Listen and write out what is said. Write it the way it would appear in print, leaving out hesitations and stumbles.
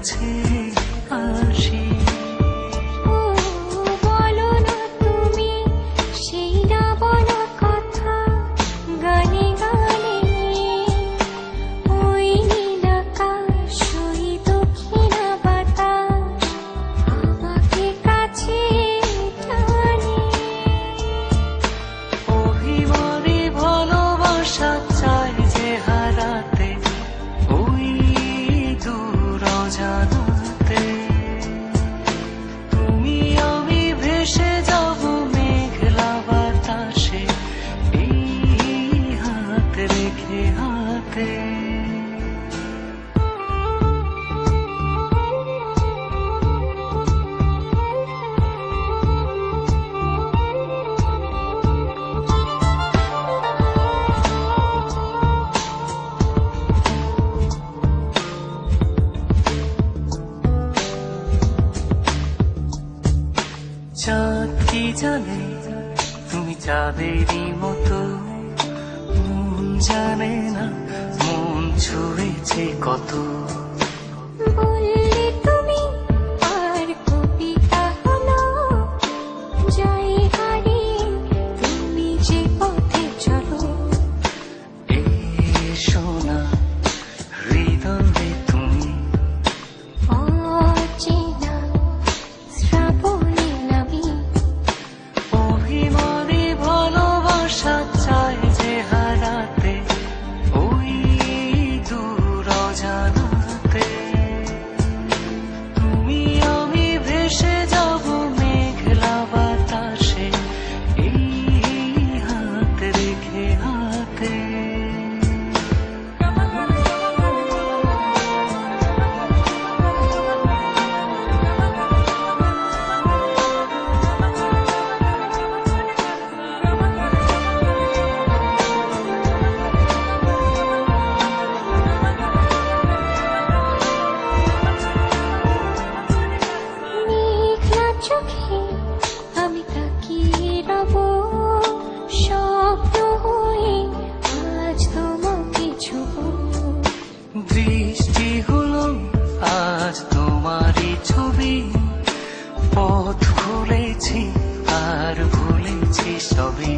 কাছে আসি। বলো না তুমি সেই না বলা কথা গানে গানে, ওই নীল আকাশ ওই দক্ষিণা বাতাস আমাকে কাছে টানে। অভিমানী ভালোবাসা চাই যে হারাতে ওই দূর অজানাতে। তুমি আমি ভেসে যাব মেঘলা বাতাসে, এই হাত রেখে হাতে। চাঁদ কি জানে তুমি চাঁদেরই মতো, মন জানে না মন ছুঁয়েছে কত। বললে তুমি আর কবিতা হলো, যাই হারিয়ে তুমি যে পথে চলো। এসো না হৃদয়ে তুমি অচেনা শ্রাবণে নামি, অভিমানী ভালোবাসা চাই যে হারাতে ওই দূর অজানাতে। তুমি আমি ভেসে যাব মেঘলা বাতাসে, এই হাত রেখে হাতে। মেঘলা চোখে আমি তাকিয়ে রব, স্বপ্ন হয়ে আজ তোমাকে ছুঁব। দৃষ্টি হলো আজ তোমারই ছবি, পথ ভুলেছি আর ভুলেছি সবই।